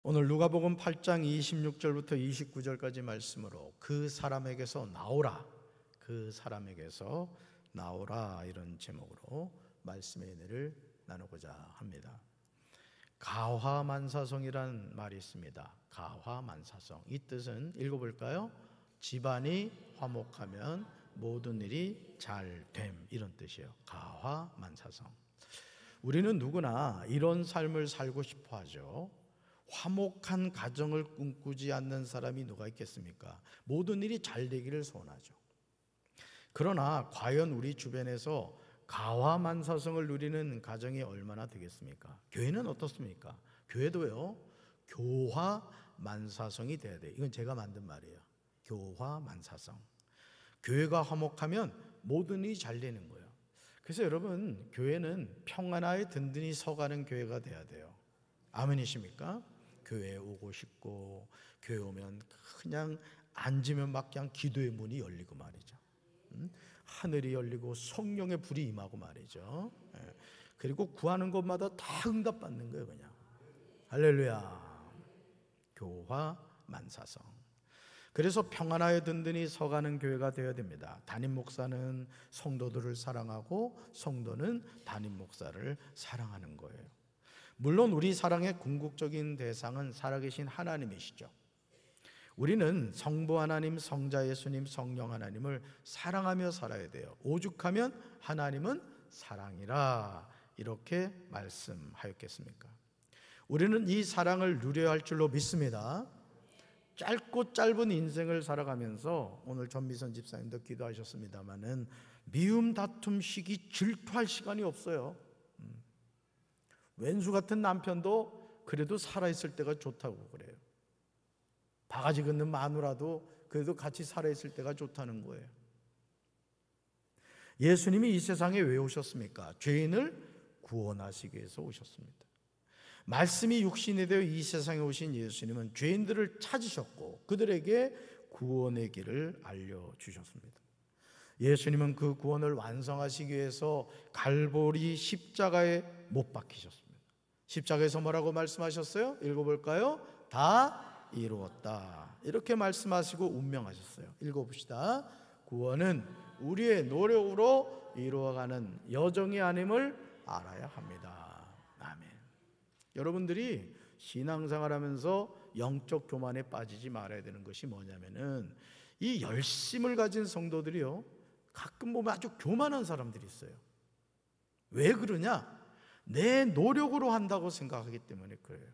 오늘 누가복음 8장 26절부터 29절까지 말씀으로 그 사람에게서 나오라, 그 사람에게서 나오라, 이런 제목으로 말씀의 은혜를 나누고자 합니다. 가화만사성이란 말이 있습니다. 가화만사성, 이 뜻은 읽어볼까요? 집안이 화목하면 모든 일이 잘됨, 이런 뜻이에요. 가화만사성. 우리는 누구나 이런 삶을 살고 싶어 하죠. 화목한 가정을 꿈꾸지 않는 사람이 누가 있겠습니까? 모든 일이 잘 되기를 소원하죠. 그러나 과연 우리 주변에서 가화만사성을 누리는 가정이 얼마나 되겠습니까? 교회는 어떻습니까? 교회도요, 교화만사성이 돼야 돼요. 이건 제가 만든 말이에요. 교화만사성. 교회가 화목하면 모든 일이 잘 되는 거예요. 그래서 여러분, 교회는 평안하에 든든히 서가는 교회가 돼야 돼요. 아멘이십니까? 교회에 오고 싶고, 교회 오면 그냥 앉으면 막 그냥 기도의 문이 열리고 말이죠. 하늘이 열리고 성령의 불이 임하고 말이죠. 그리고 구하는 것마다 다 응답받는 거예요, 그냥. 할렐루야. 교화만사성. 그래서 평안하에 든든히 서가는 교회가 되어야 됩니다. 담임 목사는 성도들을 사랑하고 성도는 담임 목사를 사랑하는 거예요. 물론 우리 사랑의 궁극적인 대상은 살아계신 하나님이시죠. 우리는 성부 하나님, 성자 예수님, 성령 하나님을 사랑하며 살아야 돼요. 오죽하면 하나님은 사랑이라, 이렇게 말씀하였겠습니까? 우리는 이 사랑을 누려야 할 줄로 믿습니다. 짧고 짧은 인생을 살아가면서, 오늘 전미선 집사님도 기도하셨습니다마는 미움, 다툼, 시기, 질투할 시간이 없어요. 왼수 같은 남편도 그래도 살아있을 때가 좋다고 그래요. 바가지 긋는 마누라도 그래도 같이 살아있을 때가 좋다는 거예요. 예수님이 이 세상에 왜 오셨습니까? 죄인을 구원하시기 위해서 오셨습니다. 말씀이 육신이 되어 이 세상에 오신 예수님은 죄인들을 찾으셨고 그들에게 구원의 길을 알려주셨습니다. 예수님은 그 구원을 완성하시기 위해서 갈보리 십자가에 못 박히셨습니다. 십자가에서 뭐라고 말씀하셨어요? 읽어볼까요? 다 이루었다, 이렇게 말씀하시고 운명하셨어요. 읽어봅시다. 구원은 우리의 노력으로 이루어가는 여정이 아님을 알아야 합니다. 아멘. 여러분들이 신앙생활하면서 영적 교만에 빠지지 말아야 되는 것이 뭐냐면은, 이 열심을 가진 성도들이요, 가끔 보면 아주 교만한 사람들이 있어요. 왜 그러냐? 내 노력으로 한다고 생각하기 때문에 그래요.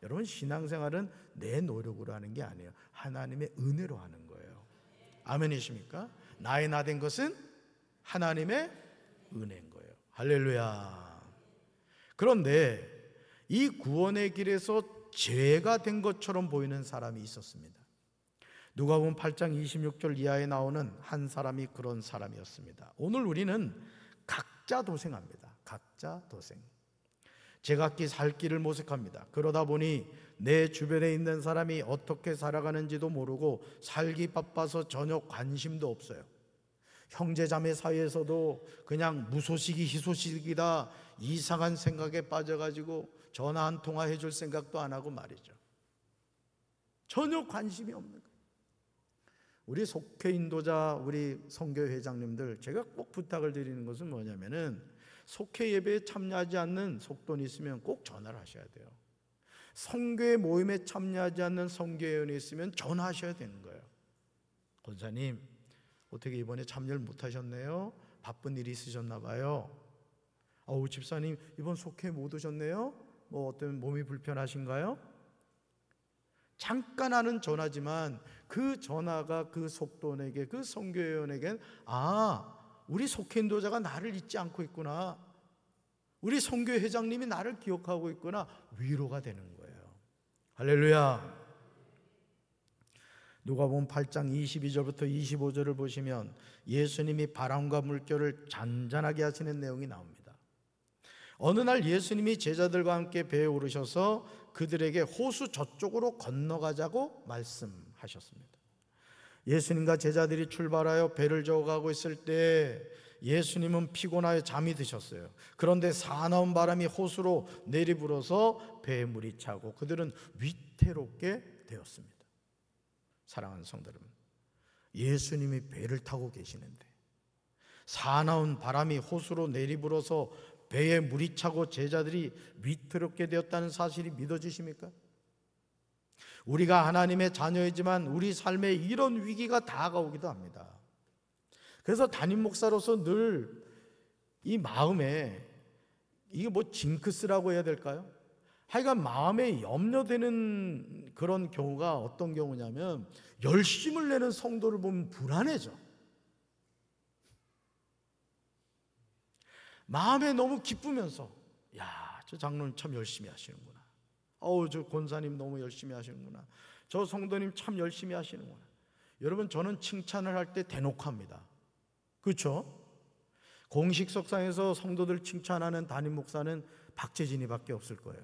여러분, 신앙생활은 내 노력으로 하는 게 아니에요. 하나님의 은혜로 하는 거예요. 아멘이십니까? 나의 나된 것은 하나님의 은혜인 거예요. 할렐루야. 그런데 이 구원의 길에서 죄가 된 것처럼 보이는 사람이 있었습니다. 누가복음 8장 26절 이하에 나오는 한 사람이 그런 사람이었습니다. 오늘 우리는 각자 도생합니다. 각자 도생. 제각기 살 길을 모색합니다. 그러다 보니 내 주변에 있는 사람이 어떻게 살아가는지도 모르고 살기 바빠서 전혀 관심도 없어요. 형제 자매 사이에서도 그냥 무소식이 희소식이다, 이상한 생각에 빠져가지고 전화 한 통화 해줄 생각도 안 하고 말이죠. 전혀 관심이 없는 거예요. 우리 속회 인도자, 우리 선교 회장님들, 제가 꼭 부탁을 드리는 것은 뭐냐면은, 속회 예배에 참여하지 않는 속돈이 있으면 꼭 전화를 하셔야 돼요. 선교회 모임에 참여하지 않는 선교회원이 있으면 전화하셔야 되는 거예요. 권사님, 어떻게 이번에 참여를 못하셨네요? 바쁜 일이 있으셨나 봐요. 집사님, 이번 속회 못 오셨네요? 뭐 어떤 몸이 불편하신가요? 잠깐 하는 전화지만 그 전화가 그 속돈에게, 그 선교회원에겐, 우리 속회 인도자가 나를 잊지 않고 있구나, 우리 선교회 회장님이 나를 기억하고 있구나, 위로가 되는 거예요. 할렐루야. 누가복음 8장 22절부터 25절을 보시면 예수님이 바람과 물결을 잔잔하게 하시는 내용이 나옵니다. 어느 날 예수님이 제자들과 함께 배에 오르셔서 그들에게 호수 저쪽으로 건너가자고 말씀하셨습니다. 예수님과 제자들이 출발하여 배를 저어가고 있을 때 예수님은 피곤하여 잠이 드셨어요. 그런데 사나운 바람이 호수로 내리불어서 배에 물이 차고 그들은 위태롭게 되었습니다. 사랑하는 성도 여러분, 예수님이 배를 타고 계시는데 사나운 바람이 호수로 내리불어서 배에 물이 차고 제자들이 위태롭게 되었다는 사실이 믿어지십니까? 우리가 하나님의 자녀이지만 우리 삶에 이런 위기가 다가오기도 합니다. 그래서 담임 목사로서 늘 이 마음에, 이게 뭐 징크스라고 해야 될까요? 하여간 마음에 염려되는 그런 경우가 어떤 경우냐면, 열심을 내는 성도를 보면 불안해져. 마음에 너무 기쁘면서, 야, 저 장로님 참 열심히 하시는구나. 저 권사님 너무 열심히 하시는구나. 저 성도님 참 열심히 하시는구나. 여러분, 저는 칭찬을 할 때 대놓고 합니다. 그렇죠? 공식 석상에서 성도들 칭찬하는 담임 목사는 박재진이밖에 없을 거예요.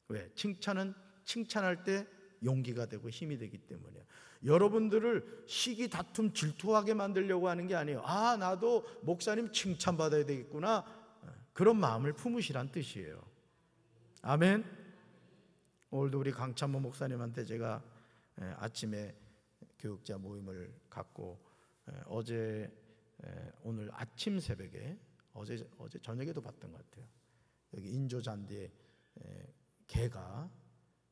왜? 칭찬은 칭찬할 때 용기가 되고 힘이 되기 때문이에요. 여러분들을 시기, 다툼, 질투하게 만들려고 하는 게 아니에요. 나도 목사님 칭찬받아야 되겠구나, 그런 마음을 품으시란 뜻이에요. 아멘. 오늘도 우리 강찬모 목사님한테 제가 아침에 교육자 모임을 갖고 오늘 아침 새벽에 어제 저녁에도 봤던 것 같아요. 여기 인조잔디에 개가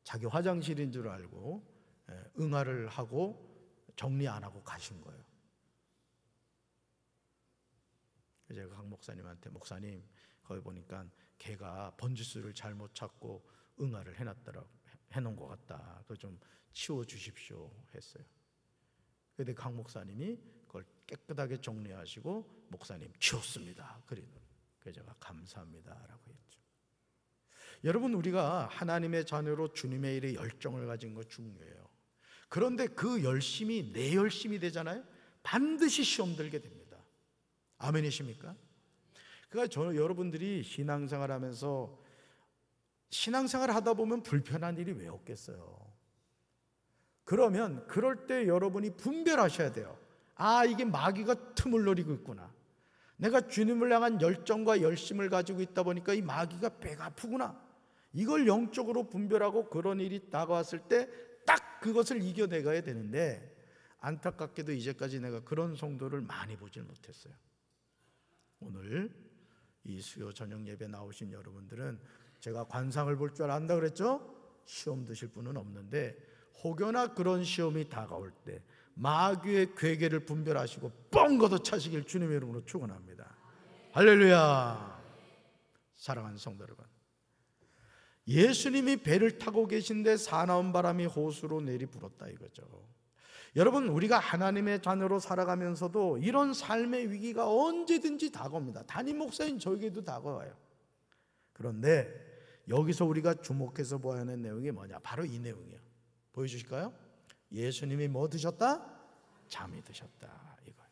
자기 화장실인 줄 알고 응아를 하고 정리 안 하고 가신 거예요. 제가 강 목사님한테, 목사님 거기 보니까 개가 번지수를 잘못 찾고 응아를 해놓은 것 같다, 그거 좀 치워주십시오 했어요. 그런데 강 목사님이 그걸 깨끗하게 정리하시고, 목사님 치웠습니다. 그래서 제가 감사합니다 라고 했죠. 여러분, 우리가 하나님의 자녀로 주님의 일에 열정을 가진 거 중요해요. 그런데 그 열심이 내 열심이 되잖아요. 반드시 시험 들게 됩니다. 아멘이십니까? 그러니까 여러분들이 신앙생활 하면서, 신앙생활 하다 보면 불편한 일이 왜 없겠어요? 그러면 그럴 때 여러분이 분별하셔야 돼요. 이게 마귀가 틈을 노리고 있구나. 내가 주님을 향한 열정과 열심을 가지고 있다 보니까 이 마귀가 배가 아프구나. 이걸 영적으로 분별하고 그런 일이 다가왔을 때 딱 그것을 이겨내가야 되는데, 안타깝게도 이제까지 내가 그런 성도를 많이 보질 못했어요. 오늘 이 수요 저녁 예배 나오신 여러분들은 제가 관상을 볼 줄 안다 그랬죠? 시험 드실 분은 없는데, 혹여나 그런 시험이 다가올 때 마귀의 괴계를 분별하시고 뻥 걷어차시길 주님의 이름으로 축원합니다. 할렐루야. 사랑하는 성도 여러분, 예수님이 배를 타고 계신데 사나운 바람이 호수로 내리불었다 이거죠. 여러분, 우리가 하나님의 자녀로 살아가면서도 이런 삶의 위기가 언제든지 다가옵니다. 담임 목사인 저에게도 다가와요. 그런데 여기서 우리가 주목해서 보아야 하는 내용이 뭐냐? 바로 이 내용이에요. 보여주실까요? 예수님이 뭐 드셨다? 잠이 드셨다 이거예요.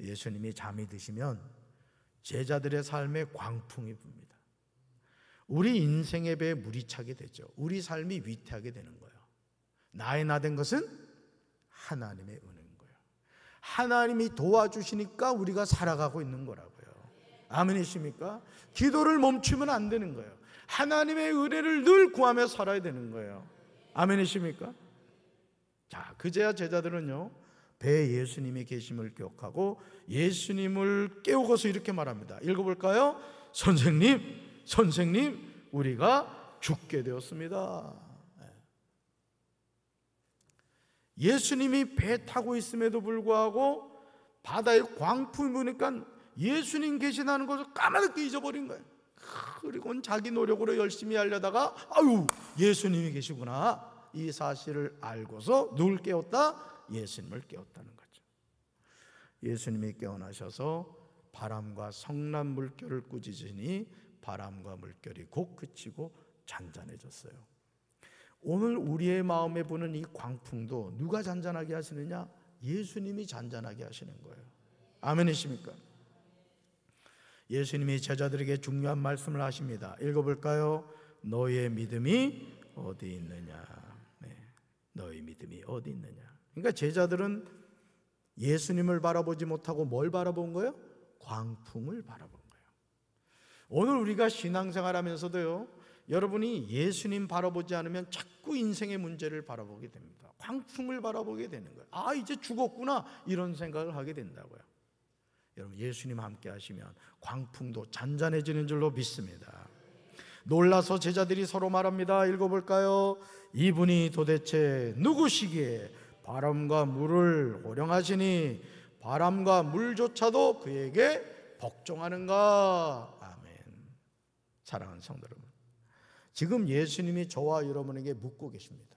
예수님이 잠이 드시면 제자들의 삶에 광풍이 붑니다. 우리 인생의 배에 물이 차게 되죠. 우리 삶이 위태하게 되는 거예요. 나의 나된 것은 하나님의 은혜인 거예요. 하나님이 도와주시니까 우리가 살아가고 있는 거라고요. 아멘이십니까? 기도를 멈추면 안 되는 거예요. 하나님의 은혜를 늘 구하며 살아야 되는 거예요. 아멘이십니까? 자, 그제야 제자들은요, 배에 예수님이 계심을 기억하고 예수님을 깨우고서 이렇게 말합니다. 읽어볼까요? 선생님, 우리가 죽게 되었습니다. 예수님이 배 타고 있음에도 불구하고 바다에 광풍이 부니까 예수님 계시다는 것을 까맣게 잊어버린 거예요. 그리고 자기 노력으로 열심히 하려다가 예수님이 계시구나, 이 사실을 알고서 누굴 깨웠다? 예수님을 깨웠다는 거죠. 예수님이 깨어나셔서 바람과 성난 물결을 꾸짖으니 바람과 물결이 곧 그치고 잔잔해졌어요. 오늘 우리의 마음에 부는 이 광풍도 누가 잔잔하게 하시느냐? 예수님이 잔잔하게 하시는 거예요. 아멘이십니까? 예수님이 제자들에게 중요한 말씀을 하십니다. 읽어볼까요? 너의 믿음이 어디 있느냐? 네, 너의 믿음이 어디 있느냐? 그러니까 제자들은 예수님을 바라보지 못하고 뭘 바라본 거예요? 광풍을 바라본 거예요. 오늘 우리가 신앙생활 하면서도요, 여러분이 예수님 바라보지 않으면 자꾸 인생의 문제를 바라보게 됩니다. 광풍을 바라보게 되는 거예요. 아, 이제 죽었구나, 이런 생각을 하게 된다고요. 여러분, 예수님 함께 하시면 광풍도 잔잔해지는 줄로 믿습니다. 놀라서 제자들이 서로 말합니다. 읽어볼까요? 이분이 도대체 누구시기에 바람과 물을 호령하시니 바람과 물조차도 그에게 복종하는가? 아멘. 사랑하는 성도 여러분, 지금 예수님이 저와 여러분에게 묻고 계십니다.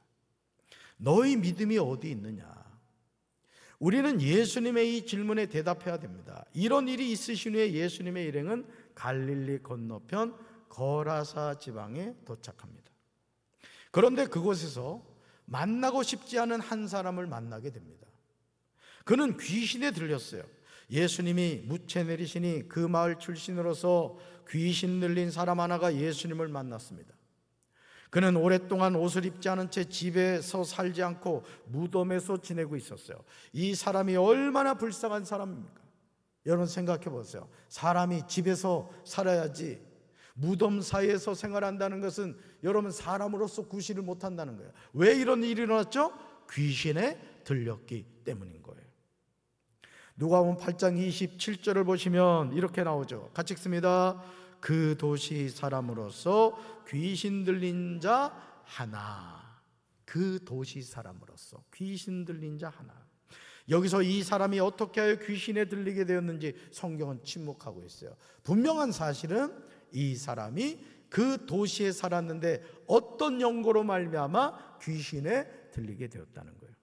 너희 믿음이 어디 있느냐? 우리는 예수님의 이 질문에 대답해야 됩니다. 이런 일이 있으신 후에 예수님의 일행은 갈릴리 건너편 거라사 지방에 도착합니다. 그런데 그곳에서 만나고 싶지 않은 한 사람을 만나게 됩니다. 그는 귀신에 들렸어요. 예수님이 무채 내리시니 그 마을 출신으로서 귀신 들린 사람 하나가 예수님을 만났습니다. 그는 오랫동안 옷을 입지 않은 채 집에서 살지 않고 무덤에서 지내고 있었어요. 이 사람이 얼마나 불쌍한 사람입니까? 여러분 생각해 보세요. 사람이 집에서 살아야지 무덤 사이에서 생활한다는 것은 여러분 사람으로서 구실을 못한다는 거예요. 왜 이런 일이 일어났죠? 귀신에 들렸기 때문인 거예요. 누가복음 8장 27절을 보시면 이렇게 나오죠. 같이 읽습니다. 그 도시 사람으로서 귀신 들린 자 하나. 그 도시 사람으로서 귀신 들린 자 하나. 여기서 이 사람이 어떻게 하여 귀신에 들리게 되었는지 성경은 침묵하고 있어요. 분명한 사실은 이 사람이 그 도시에 살았는데 어떤 연고로 말미암아 귀신에 들리게 되었다는 거예요.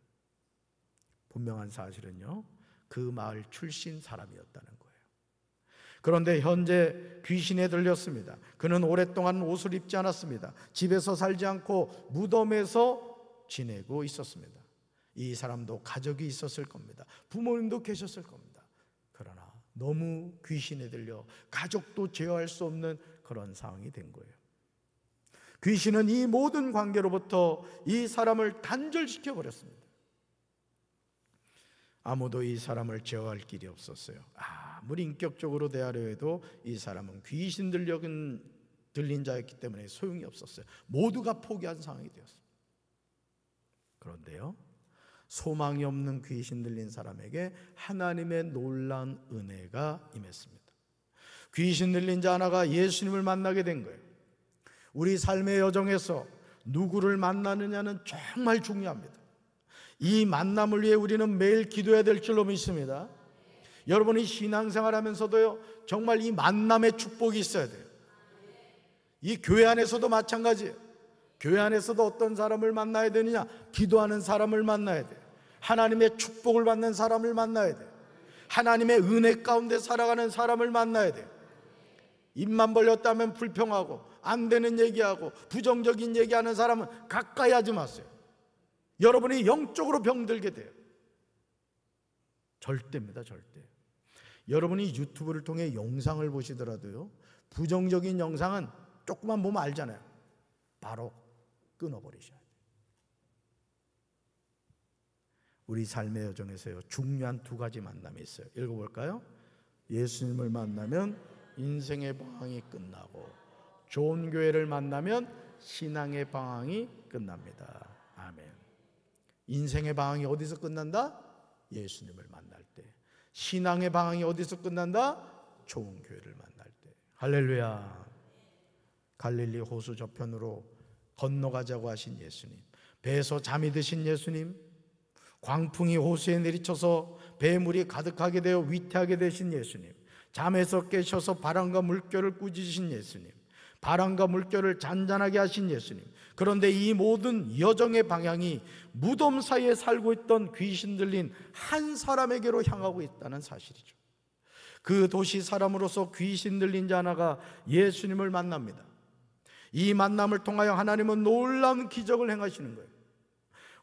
분명한 사실은요, 그 마을 출신 사람이었다는 거예요. 그런데 현재 귀신에 들렸습니다. 그는 오랫동안 옷을 입지 않았습니다. 집에서 살지 않고 무덤에서 지내고 있었습니다. 이 사람도 가족이 있었을 겁니다. 부모님도 계셨을 겁니다. 그러나 너무 귀신에 들려 가족도 제어할 수 없는 그런 상황이 된 거예요. 귀신은 이 모든 관계로부터 이 사람을 단절시켜 버렸습니다. 아무도 이 사람을 제어할 길이 없었어요. 아무리 인격적으로 대하려 해도 이 사람은 귀신 들린 자였기 때문에 소용이 없었어요. 모두가 포기한 상황이 되었습니다. 그런데요, 소망이 없는 귀신 들린 사람에게 하나님의 놀라운 은혜가 임했습니다. 귀신 들린 자 하나가 예수님을 만나게 된 거예요. 우리 삶의 여정에서 누구를 만나느냐는 정말 중요합니다. 이 만남을 위해 우리는 매일 기도해야 될 줄로 믿습니다. 여러분이 신앙생활 하면서도요, 정말 이 만남의 축복이 있어야 돼요. 이 교회 안에서도 마찬가지예요. 교회 안에서도 어떤 사람을 만나야 되느냐? 기도하는 사람을 만나야 돼요. 하나님의 축복을 받는 사람을 만나야 돼요. 하나님의 은혜 가운데 살아가는 사람을 만나야 돼요. 입만 벌렸다면 불평하고 안 되는 얘기하고 부정적인 얘기하는 사람은 가까이 하지 마세요. 여러분이 영적으로 병들게 돼요. 절대입니다, 절대. 여러분이 유튜브를 통해 영상을 보시더라도요, 부정적인 영상은 조금만 보면 알잖아요. 바로 끊어버리셔야 돼요. 우리 삶의 여정에서요, 중요한 두 가지 만남이 있어요. 읽어볼까요? 예수님을 만나면 인생의 방황이 끝나고, 좋은 교회를 만나면 신앙의 방황이 끝납니다. 아멘. 인생의 방황이 어디서 끝난다? 예수님을 만날 때. 신앙의 방황이 어디서 끝난다? 좋은 교회를 만날 때. 할렐루야. 갈릴리 호수 저편으로 건너가자고 하신 예수님, 배에서 잠이 드신 예수님, 광풍이 호수에 내리쳐서 배물이 가득하게 되어 위태하게 되신 예수님, 잠에서 깨셔서 바람과 물결을 꾸짖으신 예수님, 바람과 물결을 잔잔하게 하신 예수님. 그런데 이 모든 여정의 방향이 무덤 사이에 살고 있던 귀신 들린 한 사람에게로 향하고 있다는 사실이죠. 그 도시 사람으로서 귀신 들린 자 하나가 예수님을 만납니다. 이 만남을 통하여 하나님은 놀라운 기적을 행하시는 거예요.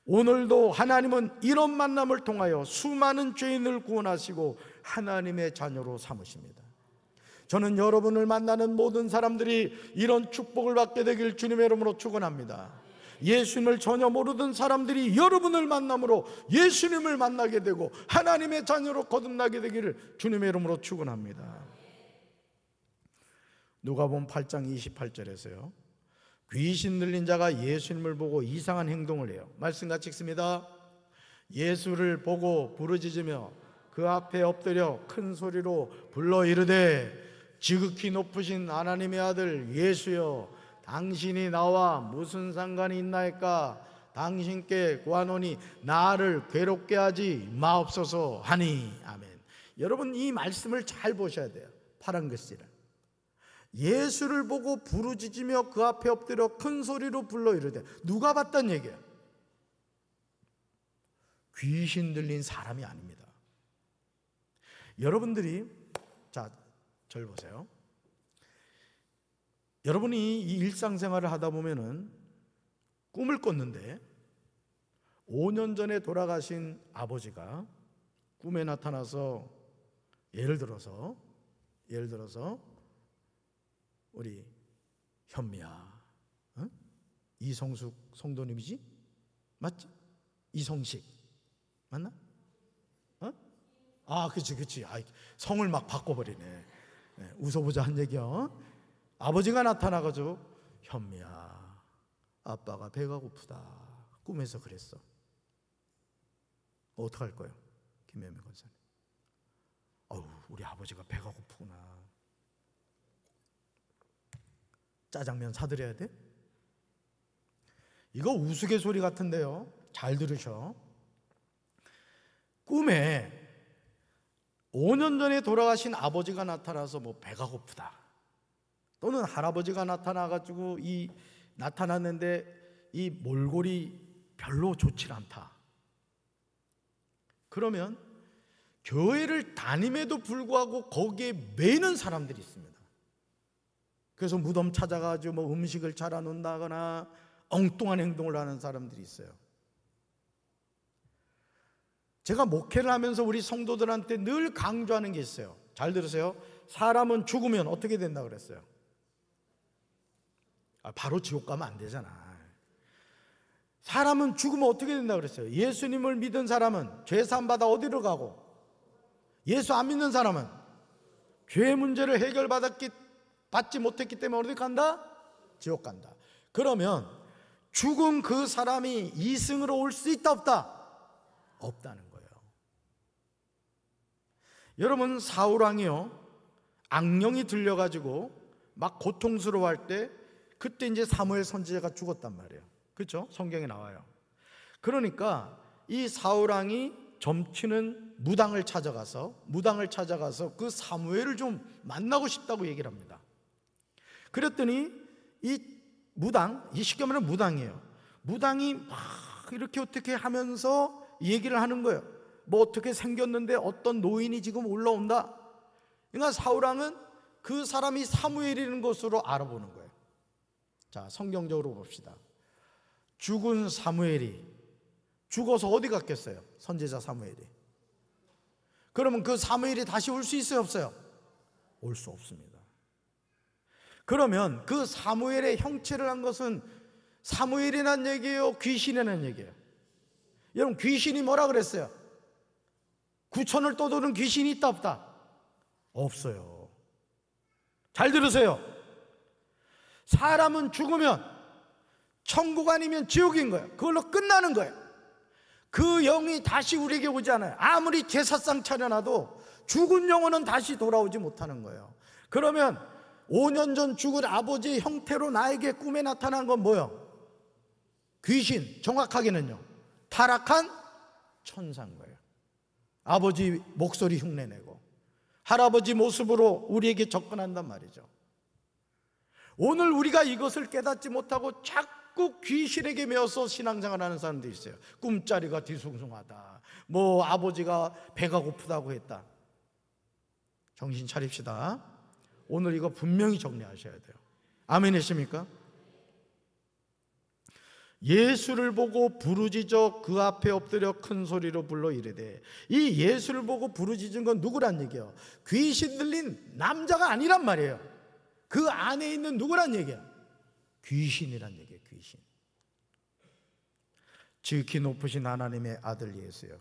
오늘도 하나님은 이런 만남을 통하여 수많은 죄인을 구원하시고 하나님의 자녀로 삼으십니다. 저는 여러분을 만나는 모든 사람들이 이런 축복을 받게 되길 주님의 이름으로 축원합니다. 예수님을 전혀 모르던 사람들이 여러분을 만남으로 예수님을 만나게 되고 하나님의 자녀로 거듭나게 되기를 주님의 이름으로 축원합니다. 누가복음 8장 28절에서요, 귀신 들린 자가 예수님을 보고 이상한 행동을 해요. 말씀 같이 읽습니다. 예수를 보고 부르짖으며 그 앞에 엎드려 큰 소리로 불러 이르되 지극히 높으신 하나님의 아들 예수여, 당신이 나와 무슨 상관이 있나이까? 당신께 구하노니 나를 괴롭게 하지 마옵소서 하니. 아멘. 여러분, 이 말씀을 잘 보셔야 돼요. 파란 글씨를. 예수를 보고 부르짖으며 그 앞에 엎드려 큰 소리로 불러 이르되, 누가 봤단 얘기예요? 귀신 들린 사람이 아닙니다. 여러분들이, 자, 저를 보세요. 여러분이 이 일상생활을 하다 보면은 꿈을 꿨는데 5년 전에 돌아가신 아버지가 꿈에 나타나서 예를 들어서 우리 현미야, 어? 이성숙 성도님이지? 맞지? 이성식 맞나? 어? 아, 그치. 아, 성을 막 바꿔버리네. 네, 웃어보자 한 얘기야. 아버지가 나타나가지고 현미야, 아빠가 배가 고프다. 꿈에서 그랬어. 어떡할 거예요? 김혜미 권사님. 어우, 우리 아버지가 배가 고프구나. 짜장면 사드려야 돼? 이거 우스갯소리 같은데요, 잘 들으셔. 꿈에 5년 전에 돌아가신 아버지가 나타나서 뭐 배가 고프다, 또는 할아버지가 나타나가지고 나타났는데 이 몰골이 별로 좋지 않다. 그러면 교회를 다님에도 불구하고 거기에 매이는 사람들이 있습니다. 그래서 무덤 찾아가지고 뭐 음식을 차려놓는다거나 엉뚱한 행동을 하는 사람들이 있어요. 제가 목회를 하면서 우리 성도들한테 늘 강조하는 게 있어요. 잘 들으세요. 사람은 죽으면 어떻게 된다 그랬어요? 바로 지옥 가면 안 되잖아. 사람은 죽으면 어떻게 된다 그랬어요? 예수님을 믿은 사람은 죄 사함 받아 어디로 가고, 예수 안 믿는 사람은 죄 문제를 받지 못했기 때문에 어디 간다? 지옥 간다. 그러면 죽은 그 사람이 이승으로 올 수 있다 없다? 없다는 거예요. 여러분, 사울왕이요, 악령이 들려가지고 막 고통스러워할 때, 그때 이제 사무엘 선지자가 죽었단 말이에요. 그렇죠? 성경에 나와요. 그러니까 이 사울왕이 점치는 무당을 찾아가서 그 사무엘을 좀 만나고 싶다고 얘기를 합니다. 그랬더니 이 시켜면 무당이에요. 무당이 막 이렇게 어떻게 하면서 얘기를 하는 거예요. 뭐 어떻게 생겼는데 어떤 노인이 지금 올라온다. 그러니까 사울왕은 그 사람이 사무엘이라는 것으로 알아보는 거예요. 자, 성경적으로 봅시다. 죽은 사무엘이 죽어서 어디 갔겠어요? 선지자 사무엘이. 그러면 그 사무엘이 다시 올 수 있어요, 없어요? 올 수 없습니다. 그러면 그 사무엘의 형체를 한 것은 사무엘이라는 얘기예요, 귀신이라는 얘기예요? 여러분, 귀신이 뭐라 그랬어요? 구천을 떠도는 귀신이 있다 없다? 없어요. 잘 들으세요. 사람은 죽으면 천국 아니면 지옥인 거예요. 그걸로 끝나는 거예요. 그 영이 다시 우리에게 오지 않아요. 아무리 제사상 차려놔도 죽은 영혼은 다시 돌아오지 못하는 거예요. 그러면 5년 전 죽은 아버지의 형태로 나에게 꿈에 나타난 건 뭐예요? 귀신, 정확하게는요, 타락한 천사인 거예요. 아버지 목소리 흉내내고 할아버지 모습으로 우리에게 접근한단 말이죠. 오늘 우리가 이것을 깨닫지 못하고 자꾸 귀신에게 매어서 신앙생활하는 사람들이 있어요. 꿈자리가 뒤숭숭하다, 뭐 아버지가 배가 고프다고 했다. 정신 차립시다. 오늘 이거 분명히 정리하셔야 돼요. 아멘이십니까? 예수를 보고 부르짖어 그 앞에 엎드려 큰 소리로 불러 이르되, 이 예수를 보고 부르짖은 건 누구란 얘기예요? 귀신 들린 남자가 아니란 말이에요. 그 안에 있는 누구란 얘기야? 귀신이란 얘기예요. 귀신. 지극히 높으신 하나님의 아들 예수여,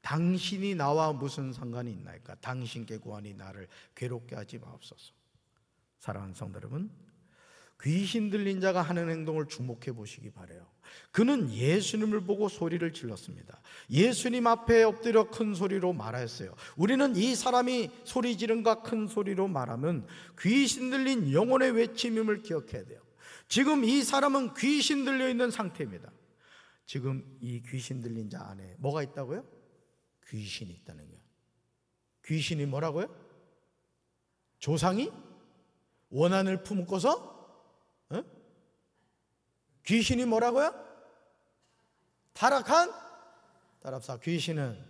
당신이 나와 무슨 상관이 있나이까? 당신께 구하니 나를 괴롭게 하지 마옵소서. 사랑하는 성도 여러분, 귀신 들린 자가 하는 행동을 주목해 보시기 바라요. 그는 예수님을 보고 소리를 질렀습니다. 예수님 앞에 엎드려 큰 소리로 말하였어요. 우리는 이 사람이 소리 지른과 큰 소리로 말하면 귀신 들린 영혼의 외침임을 기억해야 돼요. 지금 이 사람은 귀신 들려 있는 상태입니다. 지금 이 귀신 들린 자 안에 뭐가 있다고요? 귀신이 있다는 거예요. 귀신이 뭐라고요? 조상이 원한을 품고서 귀신이 뭐라고요? 타락한 따라합시다. 귀신은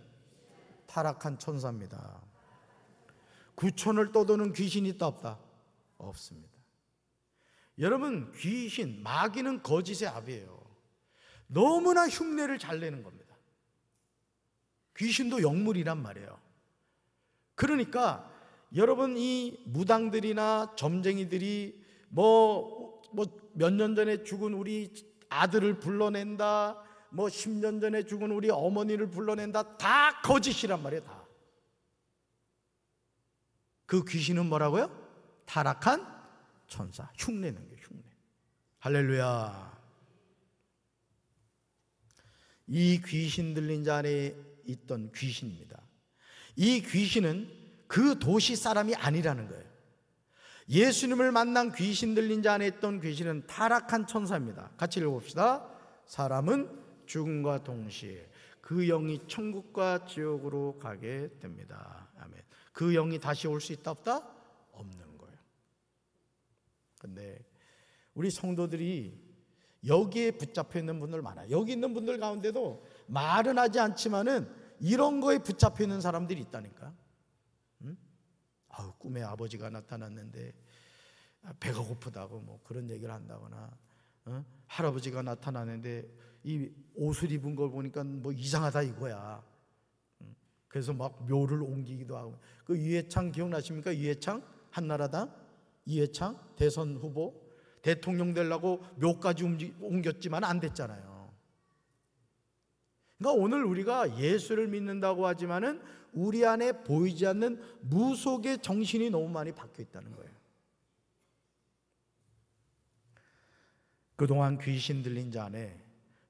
타락한 천사입니다. 구천을 떠도는 귀신이 있다 없다? 없습니다. 여러분, 귀신, 마귀는 거짓의 압이에요. 너무나 흉내를 잘 내는 겁니다. 귀신도 영물이란 말이에요. 그러니까 여러분, 이 무당들이나 점쟁이들이 몇 년 전에 죽은 우리 아들을 불러낸다, 10년 전에 죽은 우리 어머니를 불러낸다, 다 거짓이란 말이에요. 다. 그 귀신은 뭐라고요? 타락한 천사. 흉내는 거예요. 흉내. 할렐루야. 이 귀신 들린 자 안에 있던 귀신입니다. 이 귀신은 그 도시 사람이 아니라는 거예요. 예수님을 만난 귀신 들린 자 안에 있던 귀신은 타락한 천사입니다. 같이 읽어봅시다. 사람은 죽음과 동시에 그 영이 천국과 지옥으로 가게 됩니다. 아멘. 그 영이 다시 올 수 있다 없다? 없는 거예요. 그런데 우리 성도들이 여기에 붙잡혀 있는 분들 많아요. 여기 있는 분들 가운데도 말은 하지 않지만은 이런 거에 붙잡혀 있는 사람들이 있다니까. 꿈에 아버지가 나타났는데 배가 고프다고 그런 얘기를 한다거나, 할아버지가 나타나는데 이 옷을 입은 걸 보니까 이상하다 이거야. 그래서 막 묘를 옮기기도 하고. 그 이회창 기억나십니까? 이회창 한나라당 이회창 대선 후보 대통령 되려고 묘까지 옮겼지만 안 됐잖아요. 그러니까 오늘 우리가 예수를 믿는다고 하지만은 우리 안에 보이지 않는 무속의 정신이 너무 많이 박혀 있다는 거예요. 그동안 귀신 들린 자 안에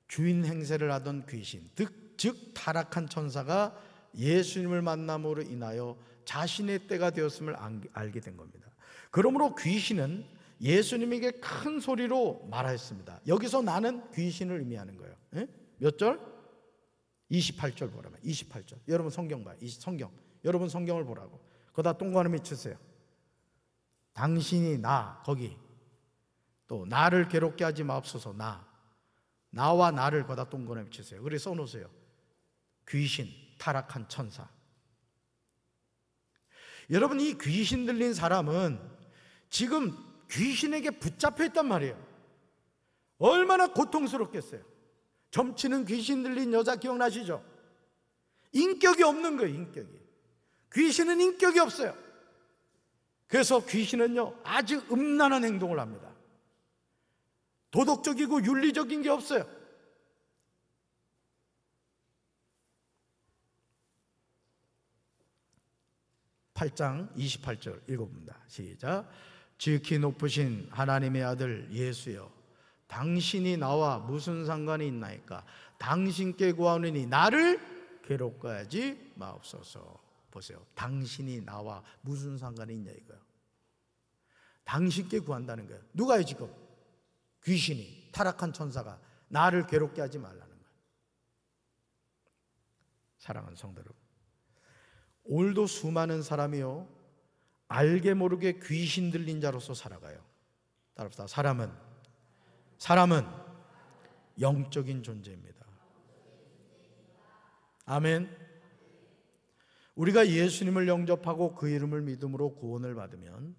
주인 행세를 하던 귀신, 즉 타락한 천사가 예수님을 만남으로 인하여 자신의 때가 되었음을 알게 된 겁니다. 그러므로 귀신은 예수님에게 큰 소리로 말하였습니다. 여기서 나는 귀신을 의미하는 거예요. 몇 절? 28절 보라면 28절. 여러분 성경 봐요. 성경. 여러분 성경을 보라고. 거기다 동그라미 치세요. 당신이 거기 또 나를 괴롭게 하지 마옵소서. 나와 나를 거기다 동그라미 치세요. 그래서 써놓으세요. 귀신, 타락한 천사. 여러분, 이 귀신 들린 사람은 지금 귀신에게 붙잡혀 있단 말이에요. 얼마나 고통스럽겠어요. 점치는 귀신 들린 여자 기억나시죠? 인격이 없는 거예요. 인격이. 귀신은 인격이 없어요. 그래서 귀신은요 아주 음란한 행동을 합니다. 도덕적이고 윤리적인 게 없어요. (8장 28절) 읽어봅니다. 시작. 지극히 높으신 하나님의 아들 예수여, 당신이 나와 무슨 상관이 있나이까? 당신께 구하노니 나를 괴롭게 하지 마옵소서. 보세요. 당신이 나와 무슨 상관이 있냐 이거예요. 당신께 구한다는 거예요. 누가요 지금? 귀신이, 타락한 천사가 나를 괴롭게 하지 말라는 거예요. 사랑하는 성도 여러분, 오늘도 수많은 사람이요 알게 모르게 귀신 들린 자로서 살아가요. 따라합시다. 사람은 영적인 존재입니다. 아멘. 우리가 예수님을 영접하고 그 이름을 믿음으로 구원을 받으면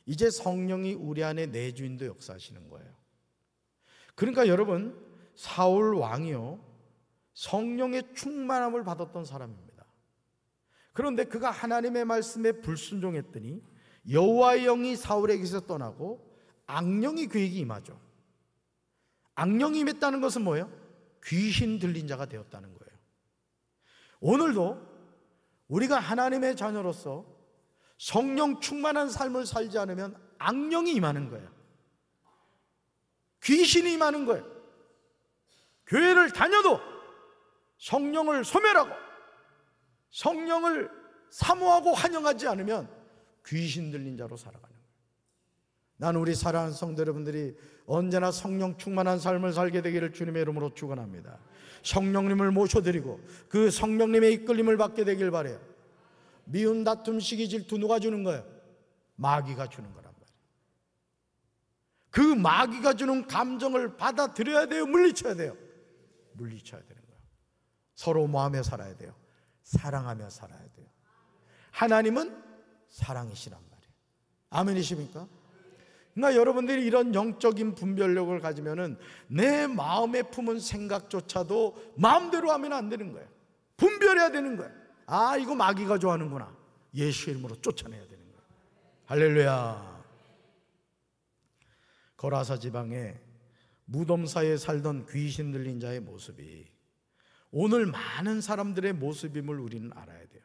이제 성령이 우리 안에 내주인도 역사하시는 거예요. 그러니까 여러분, 사울 왕이요 성령의 충만함을 받았던 사람입니다. 그런데 그가 하나님의 말씀에 불순종했더니 여호와의 영이 사울에게서 떠나고 악령이 그에게 임하죠. 악령이 임했다는 것은 뭐예요? 귀신 들린 자가 되었다는 거예요. 오늘도 우리가 하나님의 자녀로서 성령 충만한 삶을 살지 않으면 악령이 임하는 거예요. 귀신이 임하는 거예요. 교회를 다녀도 성령을 소멸하고 성령을 사모하고 환영하지 않으면 귀신 들린 자로 살아가는 거예요. 나는 우리 사랑하는 성도 여러분들이 언제나 성령 충만한 삶을 살게 되기를 주님의 이름으로 축원합니다. 성령님을 모셔드리고 그 성령님의 이끌림을 받게 되길 바라요. 미운 다툼, 시기, 질투 누가 주는 거예요? 마귀가 주는 거란 말이에요. 그 마귀가 주는 감정을 받아들여야 돼요? 물리쳐야 돼요? 물리쳐야 되는 거예요. 서로 모하며 살아야 돼요. 사랑하며 살아야 돼요. 하나님은 사랑이시란 말이에요. 아멘이십니까? 그러니까 여러분들이 이런 영적인 분별력을 가지면은 내 마음에 품은 생각조차도 마음대로 하면 안 되는 거예요. 분별해야 되는 거예요. 아, 이거 마귀가 좋아하는구나. 예수 이름으로 쫓아내야 되는 거예요. 할렐루야. 거라사 지방에 무덤 사이에 살던 귀신 들린 자의 모습이 오늘 많은 사람들의 모습임을 우리는 알아야 돼요.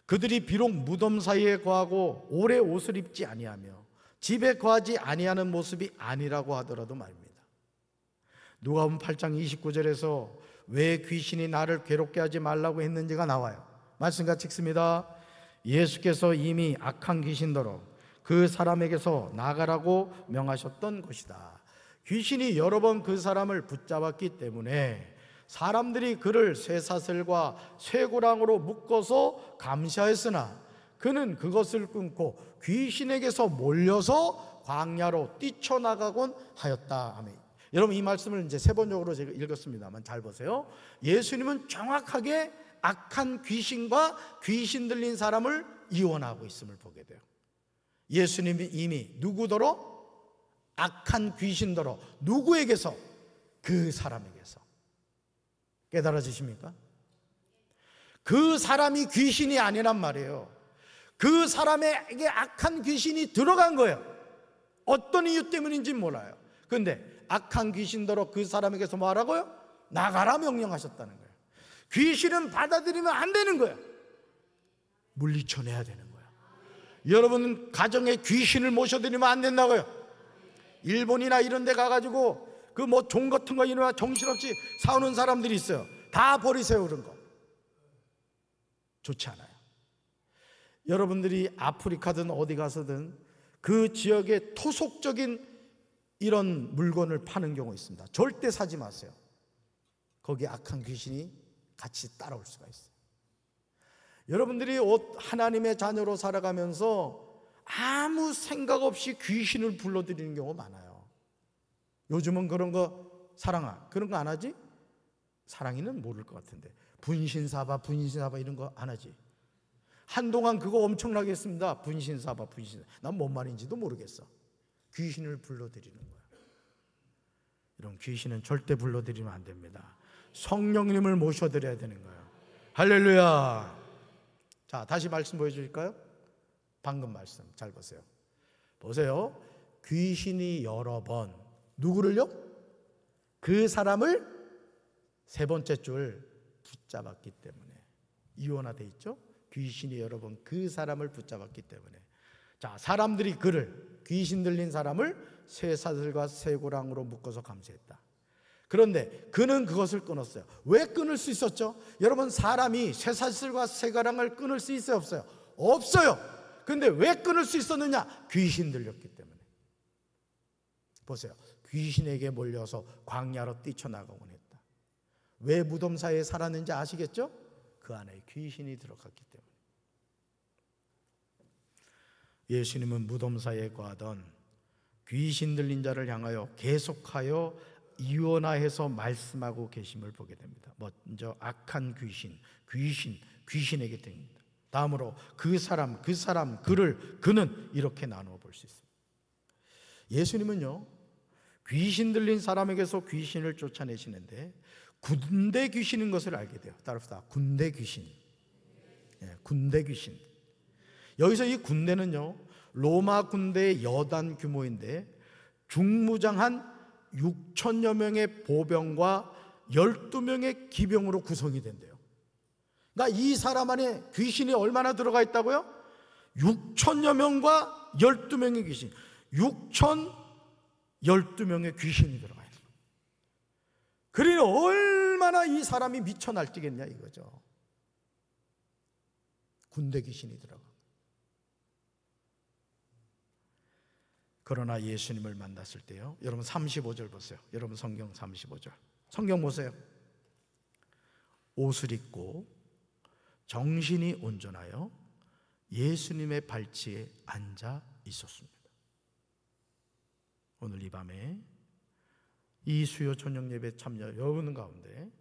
그들이 비록 무덤 사이에 거하고 오래 옷을 입지 아니하며 집에 거하지 아니하는 모습이 아니라고 하더라도 말입니다. 누가복음 8장 29절에서 왜 귀신이 나를 괴롭게 하지 말라고 했는지가 나와요. 말씀 같이 읽습니다. 예수께서 이미 악한 귀신더러 그 사람에게서 나가라고 명하셨던 것이다. 귀신이 여러 번 그 사람을 붙잡았기 때문에 사람들이 그를 쇠사슬과 쇠고랑으로 묶어서 감시하였으나 그는 그것을 끊고 귀신에게서 몰려서 광야로 뛰쳐나가곤 하였다. 아멘. 여러분, 이 말씀을 이제 세번적으로 제가 읽었습니다만 잘 보세요. 예수님은 정확하게 악한 귀신과 귀신 들린 사람을 이원하고 있음을 보게 돼요. 예수님이 이미 누구더러? 악한 귀신더러 누구에게서? 그 사람에게서. 깨달아지십니까? 그 사람이 귀신이 아니란 말이에요. 그 사람에게 악한 귀신이 들어간 거예요. 어떤 이유 때문인지 몰라요. 그런데 악한 귀신더러 그 사람에게서 뭐 하라고요? 나가라 명령하셨다는 거예요. 귀신은 받아들이면 안 되는 거예요. 물리쳐내야 되는 거예요. 여러분 가정에 귀신을 모셔드리면 안 된다고요. 일본이나 이런 데 가가지고 그 뭐 종 같은 거 이러나 정신없이 사오는 사람들이 있어요. 다 버리세요. 그런 거 좋지 않아요. 여러분들이 아프리카든 어디 가서든 그 지역에 토속적인 이런 물건을 파는 경우 있습니다. 절대 사지 마세요. 거기에 악한 귀신이 같이 따라올 수가 있어요. 여러분들이 하나님의 자녀로 살아가면서 아무 생각 없이 귀신을 불러들이는 경우가 많아요. 요즘은 그런 거 사랑아 그런 거 안 하지? 사랑이는 모를 것 같은데 분신사바 이런 거 안 하지? 한동안 그거 엄청나게 했습니다. 분신사바 난 뭔 말인지도 모르겠어. 귀신을 불러들이는 거예요. 이런 귀신은 절대 불러들이면 안 됩니다. 성령님을 모셔드려야 되는 거예요. 할렐루야. 자, 다시 말씀 보여줄까요? 방금 말씀 잘 보세요. 보세요. 귀신이 여러 번 누구를요? 그 사람을 세 번째 줄 붙잡았기 때문에 이원화되어 있죠? 귀신이 여러 번 그 사람을 붙잡았기 때문에. 자, 사람들이 그를 귀신 들린 사람을 쇠사슬과 쇠고랑으로 묶어서 감시했다. 그런데 그는 그것을 끊었어요. 왜 끊을 수 있었죠? 여러분 사람이 쇠사슬과 쇠고랑을 끊을 수 있어요? 없어요? 없어요. 근데 왜 끊을 수 있었느냐? 귀신 들렸기 때문에. 보세요. 귀신에게 몰려서 광야로 뛰쳐나가곤 했다. 왜 무덤 사이에 살았는지 아시겠죠? 그 안에 귀신이 들어갔기 때문에. 예수님은 무덤 사이에 거하던 귀신 들린 자를 향하여 계속하여 이원화해서 말씀하고 계심을 보게 됩니다. 먼저 악한 귀신에게 됩니다. 다음으로 그는 이렇게 나누어 볼 수 있습니다. 예수님은요 귀신 들린 사람에게서 귀신을 쫓아내시는데 군대 귀신인 것을 알게 돼요. 따라서 군대 귀신. 군대 귀신. 여기서 이 군대는요 로마 군대의 여단 규모인데 중무장한 6천여 명의 보병과 12명의 기병으로 구성이 된대요. 그러니까 이 사람 안에 귀신이 얼마나 들어가 있다고요? 6천여 명과 12명의 귀신, 6,012명의 귀신이 들어가 있는 거예요. 그러니 얼마나 이 사람이 미쳐 날뛰겠냐 이거죠. 군대 귀신이 들어가. 그러나 예수님을 만났을 때요, 여러분 35절 보세요. 여러분 성경 35절 성경 보세요. 옷을 입고 정신이 온전하여 예수님의 발치에 앉아 있었습니다. 오늘 이 밤에 이 수요 저녁 예배 참여 여러분 가운데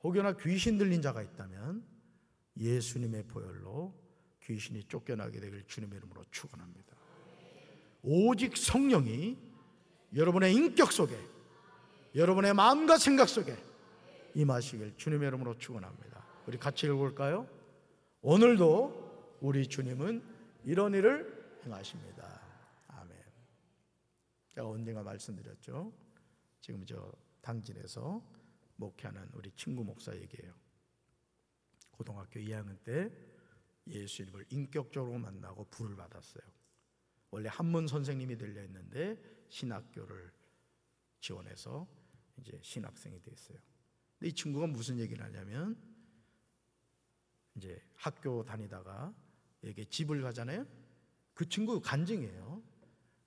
혹여나 귀신 들린 자가 있다면 예수님의 보혈로 귀신이 쫓겨나게 되길 주님의 이름으로 축원합니다. 오직 성령이 여러분의 인격 속에, 여러분의 마음과 생각 속에 임하시길 주님의 이름으로 축원합니다. 우리 같이 읽어볼까요? 오늘도 우리 주님은 이런 일을 행하십니다. 아멘. 제가 언젠가 말씀드렸죠. 지금 저 당진에서 목회하는 우리 친구 목사 얘기예요. 고등학교 2학년 때 예수님을 인격적으로 만나고 부를 받았어요. 원래 한문 선생님이 되려 했는데 신학교를 지원해서 이제 신학생이 됐어요. 근데 이 친구가 무슨 얘기를 하냐면, 이제 학교 다니다가 이게 집을 가잖아요. 그 친구 간증이에요.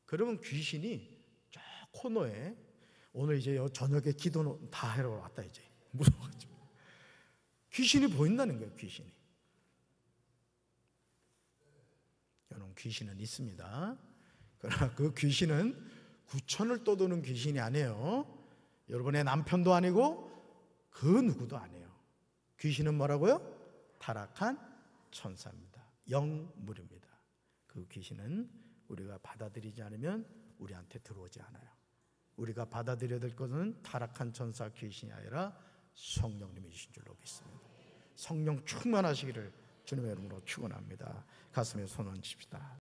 그러면 귀신이 저 코너에, 오늘 이제 저녁에 기도는 다 하러 왔다 이제 무서워가지고 귀신이 보인다는 거예요. 귀신이. 여러분, 귀신은 있습니다. 그러나 그 귀신은 구천을 떠도는 귀신이 아니에요. 여러분의 남편도 아니고 그 누구도 아니에요. 귀신은 뭐라고요? 타락한 천사입니다. 영물입니다. 그 귀신은 우리가 받아들이지 않으면 우리한테 들어오지 않아요. 우리가 받아들여야 될 것은 타락한 천사 귀신이 아니라 성령님이신 줄로 믿습니다. 성령 충만하시기를 주님의 이름으로 축원합니다. 가슴에 손 얹읍시다.